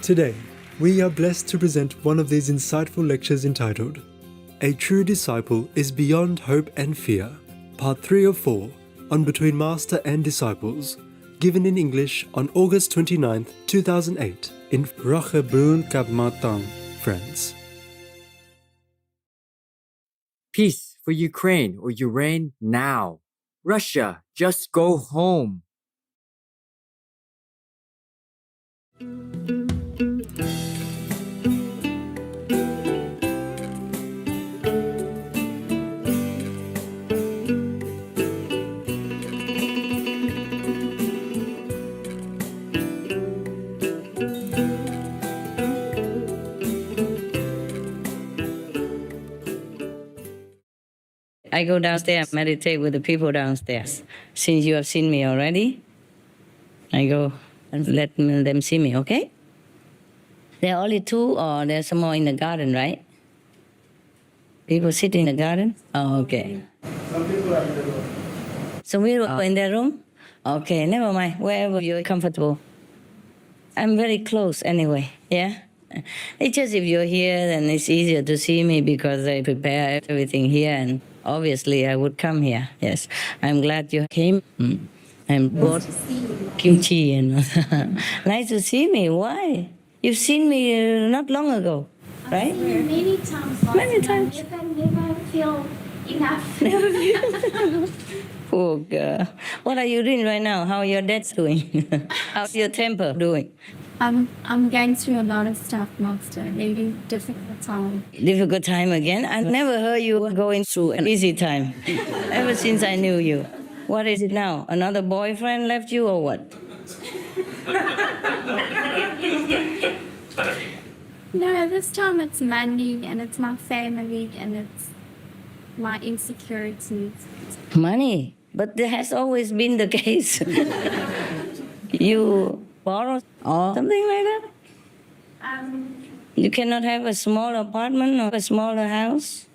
Today, we are blessed to present one of these insightful lectures entitled, A True Disciple is Beyond Hope and Fear, Part 3 of 4, on Between Master and Disciples, given in English on August 29, 2008, in Rochebrun Cap Martin, France. Peace for Ukraine or Ukraine now. Russia, just go home. I go downstairs, meditate with the people downstairs. Since you have seen me already, I go and let them see me, okay? There are only two, or there's some more in the garden, right? People sit in the garden? Oh, okay. Some people are in the room. Some people are in their room? Okay, never mind, wherever you're comfortable. I'm very close anyway, yeah? It's just if you're here, then it's easier to see me because I prepare everything here, and obviously I would come here, yes. I'm glad you came and brought kimchi. And nice to see me. Why? You've seen me not long ago, right? Many times. Many times. Never feel enough. Poor girl. What are you doing right now? How are your dads doing? How's your temper doing? I'm going through a lot of stuff, Master. Maybe difficult time. Difficult time again? I never heard you were going through an easy time ever since I knew you. What is it now? Another boyfriend left you or what? No, this time it's money and it's my family and it's my insecurities. Money? But that has always been the case. You borrow or something like that? You cannot have a small apartment or a smaller house?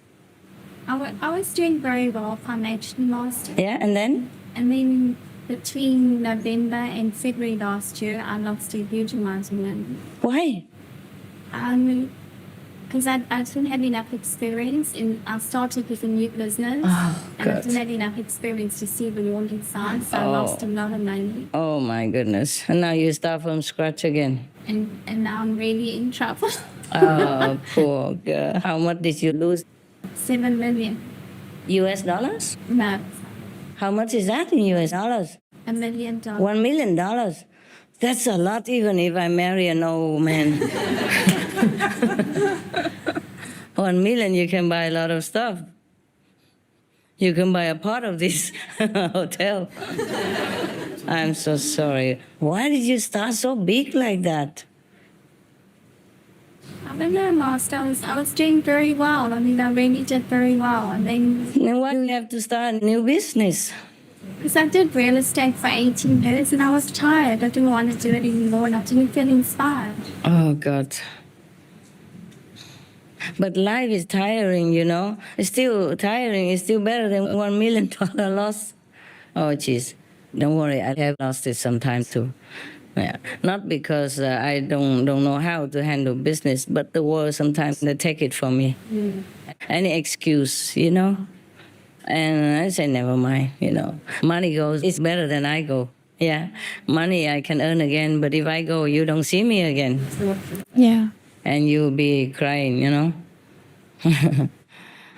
I was doing very well financially, Master. Yeah, and then? And then between November and February last year, I lost a huge amount of money. Why? Because I didn't have enough experience, and I started with a new business, and I didn't have enough experience to see the warning signs, so I lost a lot of money. Oh my goodness. And now you start from scratch again. And now I'm really in trouble. Oh, poor girl. How much did you lose? 7 million. US dollars? No, How much is that in US dollars? $1 million. $1 million. That's a lot even if I marry an old man. 1 million, you can buy a lot of stuff. You can buy a part of this hotel. I'm so sorry. Why did you start so big like that? I don't know, Master. I was doing very well. I really did very well. And then, Then why do you have to start a new business? because I did real estate for 18 years and I was tired. I didn't want to do it anymore and I didn't feel inspired. Oh, God. But life is tiring, you know. It's still tiring. It's still better than $1 million loss. Oh, jeez. Don't worry. I have lost it sometime too. Yeah. Not because I don't know how to handle business, but the world sometimes they take it from me. Any excuse, you know. And I say, never mind, you know. Money goes, it's better than I go. Yeah. Money I can earn again, but if I go, you don't see me again. Yeah. And you'll be crying, you know.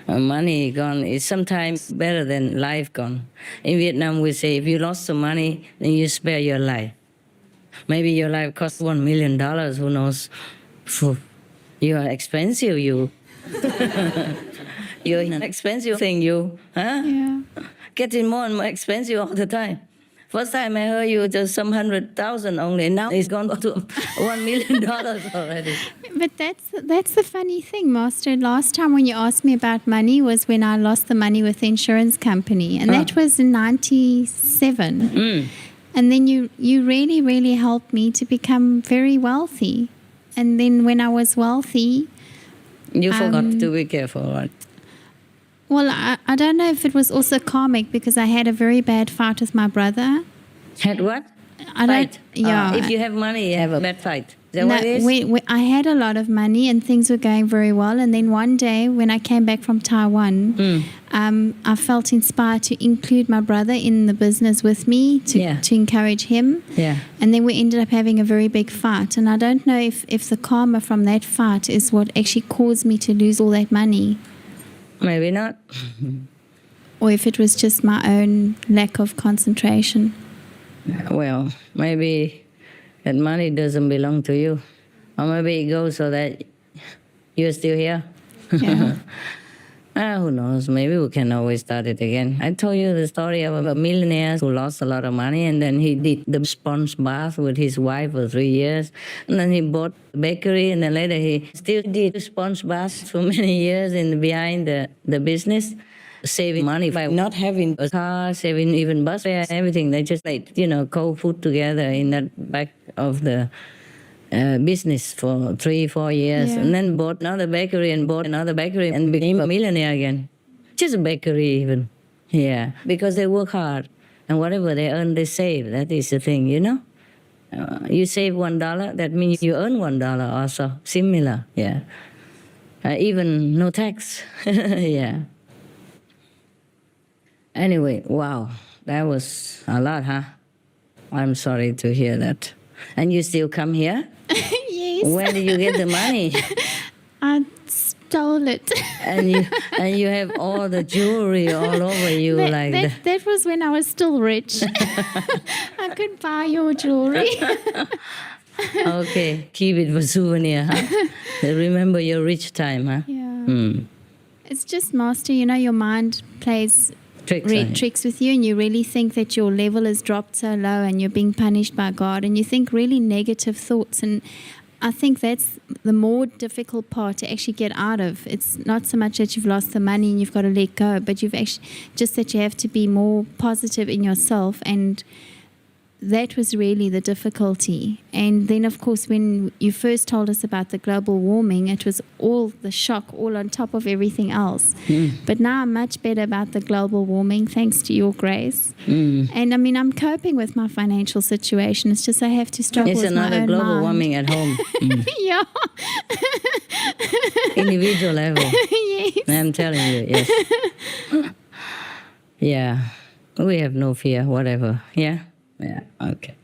Money gone is sometimes better than life gone. In Vietnam, we say, if you lost some money, then you spare your life. Maybe your life costs $1 million, who knows? Phew. You are expensive, you. You're an expensive thing, you. Huh? Yeah. Getting more and more expensive all the time. First time I heard you just some 100,000 only. Now it's gone to $1 million already. But that's the funny thing, Master. Last time when you asked me about money was when I lost the money with the insurance company. And that was in 97. And then you really, really helped me to become very wealthy. And then when I was wealthy... You forgot to be careful, right? Well, I don't know if it was also karmic because I had a very bad fight with my brother. Had what? I don't. Fight. Yeah. If you have money, you have a bad fight. Is that No, what it is? I had a lot of money and things were going very well. And then one day when I came back from Taiwan, I felt inspired to include my brother in the business with me to encourage him. Yeah. And then we ended up having a very big fight. And I don't know if the karma from that fight is what actually caused me to lose all that money, Maybe not. or if it was just my own lack of concentration. Well, maybe that money doesn't belong to you. Or maybe it goes so that you're still here. Yeah. Who knows? Maybe we can always start it again. I told you the story of a millionaire who lost a lot of money, and then he did the sponge bath with his wife for 3 years. And then he bought a bakery, and then later he still did sponge baths for many years behind the business, saving money by not having a car, saving even bus fare, everything. They just cold food together in that back of the business for 3-4 years, Yeah. and then bought another bakery and bought another bakery and became a millionaire again. Just a bakery even. Yeah, because they work hard and whatever they earn, they save. That is the thing, you save $1, that means you earn $1 also. Similar, yeah. Even no tax, yeah. Anyway, wow, that was a lot, huh? I'm sorry to hear that. And you still come here? Yes. Where did you get the money? I stole it. and you have all the jewelry all over you that was when I was still rich. I could buy your jewelry. Okay, keep it for souvenir, huh? Remember your rich time, huh? Yeah. It's just, Master, your mind plays Tricks on you. tricks with you, and you really think that your level has dropped so low and you're being punished by God, and you think really negative thoughts. And I think that's the more difficult part to actually get out of. It's not so much that you've lost the money and you've got to let go, but you've actually just that you have to be more positive in yourself, and that was really the difficulty. And then, of course, when you first told us about the global warming, it was all the shock, all on top of everything else. But now I'm much better about the global warming, thanks to your grace. And I mean, I'm coping with my financial situation. It's just I have to struggle It's with my another own global mind. warming at home. Yeah. Individual level. Yes. I'm telling you, yes. Yeah, we have no fear, whatever. Yeah? Yeah, okay.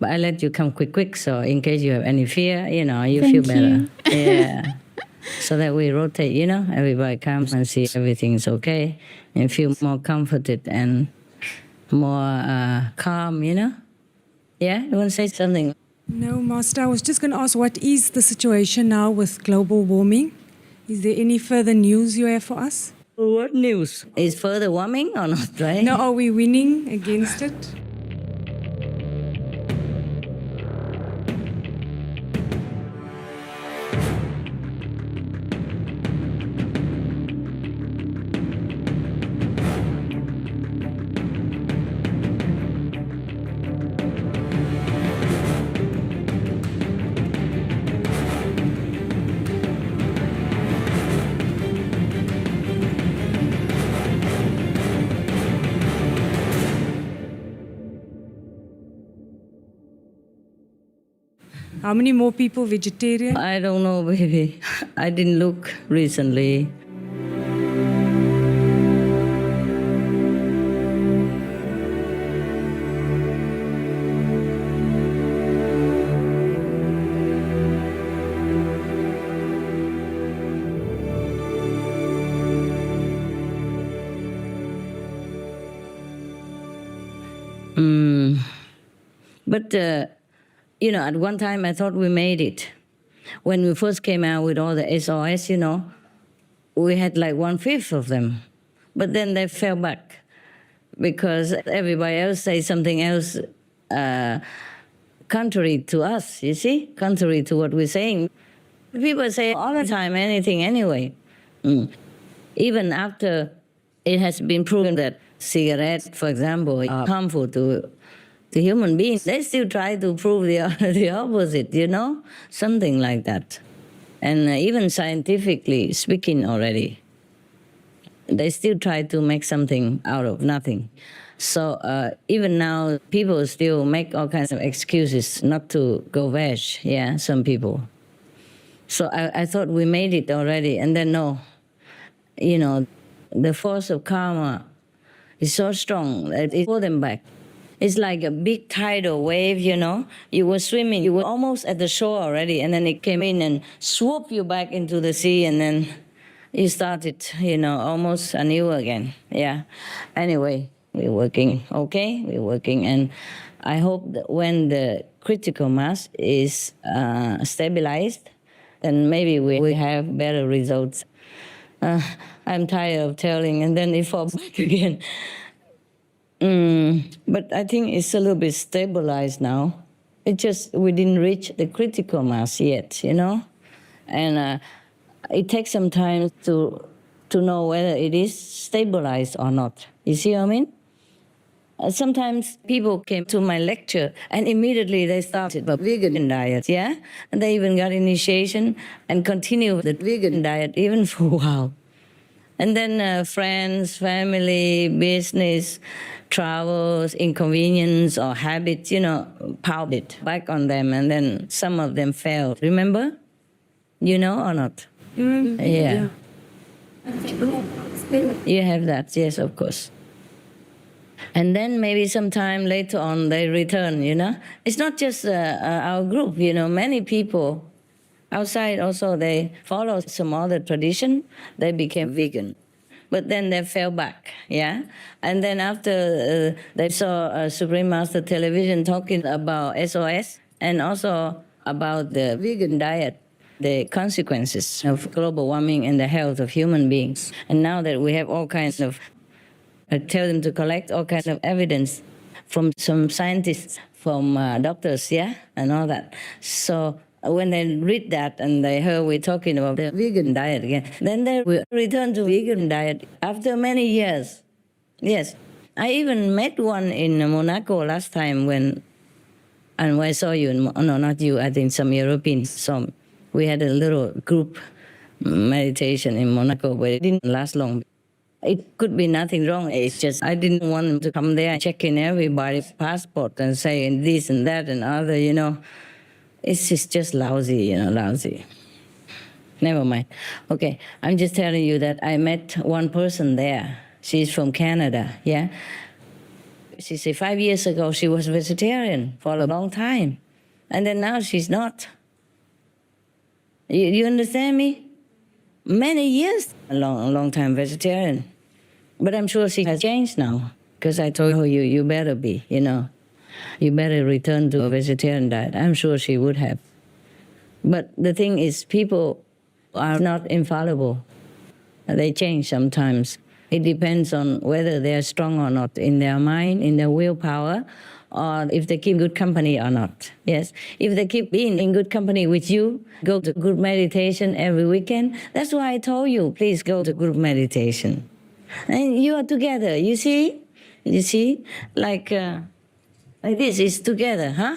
But I let you come quick, so in case you have any fear, you Thank feel better. you. Yeah. So that we rotate, everybody comes and see everything's okay and feel more comforted and more calm, Yeah? You want to say something? No, Master, I was just going to ask, what is the situation now with global warming? Is there any further news you have for us? What news? Is further warming or not, right? No, are we winning against it? How many more people vegetarian? I don't know, baby. I didn't look recently. But, at one time I thought we made it. When we first came out with all the SOS, we had like 1/5 of them. But then they fell back because everybody else says something else contrary to us, you see? Contrary to what we're saying. People say all the time anything anyway. Even after it has been proven that cigarettes, for example, are harmful to human beings, they still try to prove the opposite, something like that. And even scientifically speaking already, they still try to make something out of nothing. So even now, people still make all kinds of excuses not to go veg. Yeah, some people. So I thought we made it already, and then no, the force of karma is so strong that it pulled them back. It's like a big tidal wave, You were swimming, you were almost at the shore already, and then it came in and swooped you back into the sea, and then you started, almost anew again. Yeah. Anyway, we're working, okay? We're working, and I hope that when the critical mass is stabilized, then maybe we have better results. I'm tired of telling, and then it falls back again. But I think it's a little bit stabilized now. It just, we didn't reach the critical mass yet, And it takes some time to know whether it is stabilized or not. You see what I mean? Sometimes people came to my lecture and immediately they started a vegan diet, yeah? And they even got initiation and continued the vegan diet even for a while. And then friends, family, business, travels, inconvenience or habits, piled it back on them, and then some of them failed. Remember? Or not? Yeah. You have that, yes, of course. And then maybe sometime later on they return, It's not just our group, many people outside also, they follow some other tradition, they became vegan. But then they fell back, yeah? And then after they saw Supreme Master Television talking about SOS and also about the vegan diet, the consequences of global warming and the health of human beings. And now that we have all kinds of, I tell them to collect all kinds of evidence from some scientists, from doctors, yeah, and all that. So when they read that and they heard we're talking about the vegan diet again, then they will return to vegan diet after many years. Yes. I even met one in Monaco last time when I saw you. No, not you, I think some Europeans. So we had a little group meditation in Monaco, but it didn't last long. It could be nothing wrong. It's just I didn't want them to come there and check in everybody's passport and say this and that and other, It's just lousy, lousy. Never mind. Okay, I'm just telling you that I met one person there. She's from Canada, yeah? She said 5 years ago she was vegetarian for a long time. And then now she's not. You understand me? Many years, a long time vegetarian. But I'm sure she has changed now. Because I told her, you better be, You better return to a vegetarian diet. I'm sure she would have. But the thing is, people are not infallible. They change sometimes. It depends on whether they're strong or not in their mind, in their willpower, or if they keep good company or not. Yes. If they keep being in good company with you, go to group meditation every weekend. That's why I told you, please go to group meditation. And you are together, you see? You see? Like this is together, huh?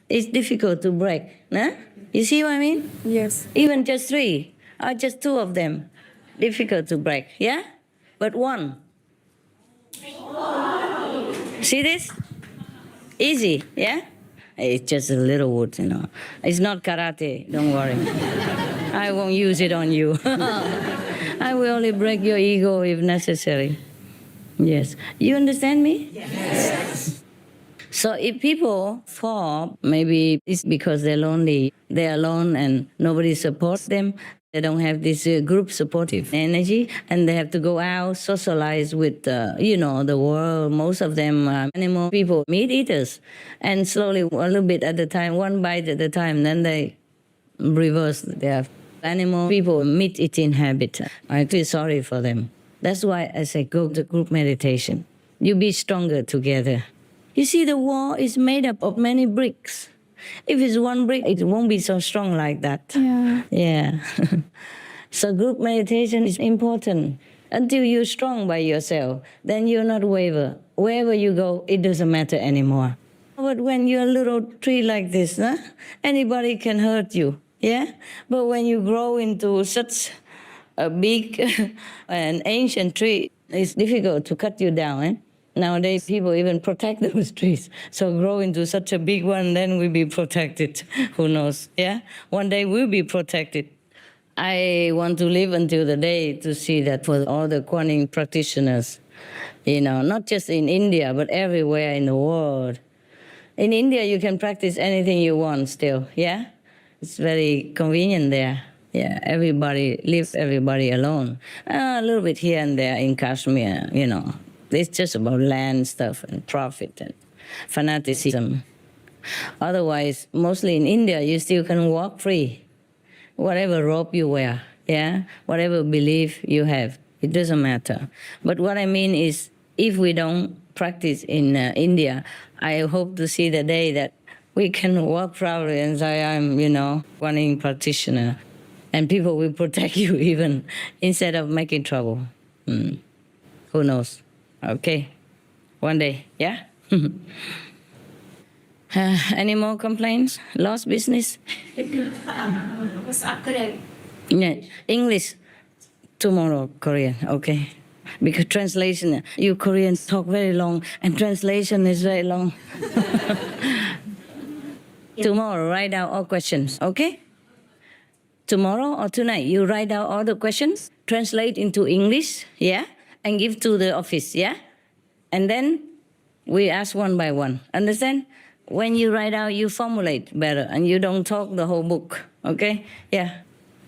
It's difficult to break, huh? You see what I mean? Yes. Even just 3 or just 2 of them, difficult to break, yeah? But 1. See this? Easy, yeah? It's just a little wood, It's not karate, don't worry. I won't use it on you. I will only break your ego if necessary. Yes. You understand me? Yes. So if people fall, maybe it's because they're lonely. They're alone and nobody supports them. They don't have this group supportive energy, and they have to go out, socialize with, the world. Most of them are animal people, meat eaters. And slowly, a little bit at a time, one bite at a time, then they reverse their animal people, meat eating habit. I feel sorry for them. That's why I say go to group meditation. You be stronger together. You see, the wall is made up of many bricks. If it's one brick, it won't be so strong like that. Yeah. So group meditation is important. Until you're strong by yourself, then you're not waver. Wherever you go, it doesn't matter anymore. But when you're a little tree like this, anybody can hurt you, yeah? But when you grow into such a big and ancient tree, it's difficult to cut you down, Nowadays, people even protect those trees. So grow into such a big one, then we'll be protected. Who knows? Yeah? One day we'll be protected. I want to live until the day to see that for all the Kuan Yin practitioners, not just in India, but everywhere in the world. In India, you can practice anything you want still, yeah? It's very convenient there. Yeah, everybody leaves everybody alone. A little bit here and there in Kashmir, It's just about land stuff and profit and fanaticism. Otherwise, mostly in India, you still can walk free. Whatever robe you wear, yeah? Whatever belief you have, it doesn't matter. But what I mean is, if we don't practice in India, I hope to see the day that we can walk proudly and say, I'm, Kuan Yin practitioner. And people will protect you even instead of making trouble. Who knows? Okay. One day, yeah? Any more complaints? Lost business? Yeah. English. Tomorrow, Korean. Okay. Because translation, you Koreans talk very long, and translation is very long. Tomorrow, write down all questions, okay? Tomorrow or tonight, you write down all the questions, translate into English, yeah? And give to the office, yeah? And then we ask one by one. Understand? When you write out, you formulate better, and you don't talk the whole book, okay? Yeah.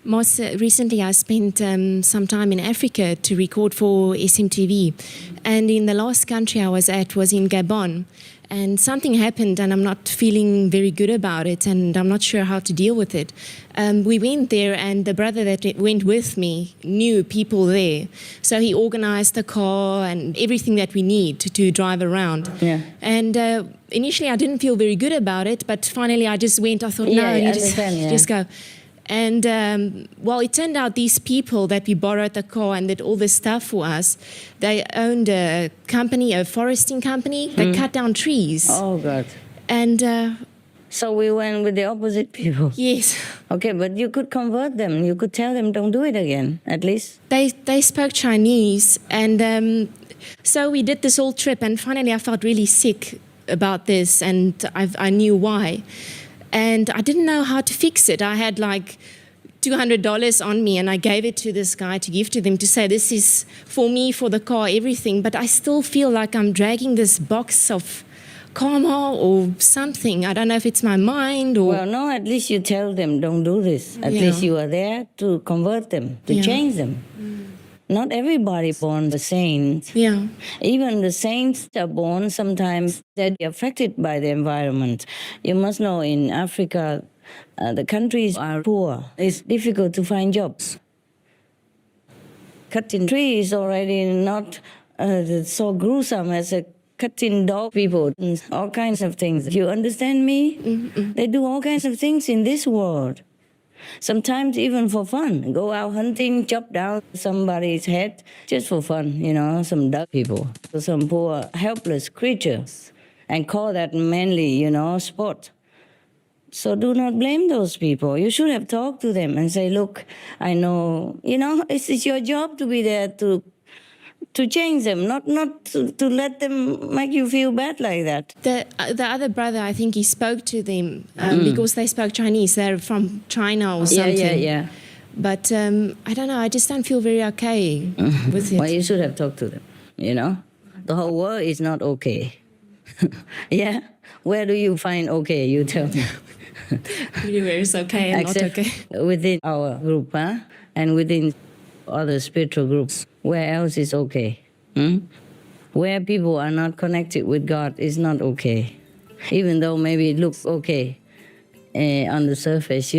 Most recently, I spent some time in Africa to record for SMTV. And in the last country I was at was in Gabon. And something happened, and I'm not feeling very good about it, and I'm not sure how to deal with it. We went there, and the brother that went with me knew people there. So he organized a car and everything that we need to drive around. Yeah. And initially, I didn't feel very good about it, but finally I just went. I thought, Yeah, I you understand, yeah. just go. And, it turned out these people that we borrowed the car and did all this stuff for us, they owned a company, a foresting company, that cut down trees. Oh, God. And, So we went with the opposite people. yes, Okay, but you could convert them. You could tell them, don't do it again, at least. they spoke Chinese. And so we did this whole trip, and finally I felt really sick about this, and I knew why. And I didn't know how to fix it. I had like $200 on me, and I gave it to this guy to give to them to say, this is for me, for the car, everything. But I still feel like I'm dragging this box of karma or something. I don't know if it's my mind or... Well, no, at least you tell them, don't do this. At Yeah. least you are there to convert them, to Yeah. change them. Not everybody born a saint. Yeah. Even the saints are born, sometimes they're affected by the environment. You must know in Africa, the countries are poor. It's difficult to find jobs. Cutting trees already not so gruesome as a cutting dog people, and all kinds of things. You understand me? Mm-hmm. They do all kinds of things in this world. Sometimes even for fun. Go out hunting, chop down somebody's head just for fun, some duck people, some poor helpless creatures, and call that mainly, sport. So do not blame those people. You should have talked to them and say, look, I know, it's your job to be there to change them, not to let them make you feel bad like that. The other brother, I think he spoke to them because they spoke Chinese. They're from China or something. Yeah. But I don't know. I just don't feel very okay with it. Well, you should have talked to them, The whole world is not okay. Yeah? Where do you find okay? You tell me. Everywhere is okay and not Except okay. within our group, and within other spiritual groups. Where else is okay? Where people are not connected with God is not okay. Even though maybe it looks okay on the surface,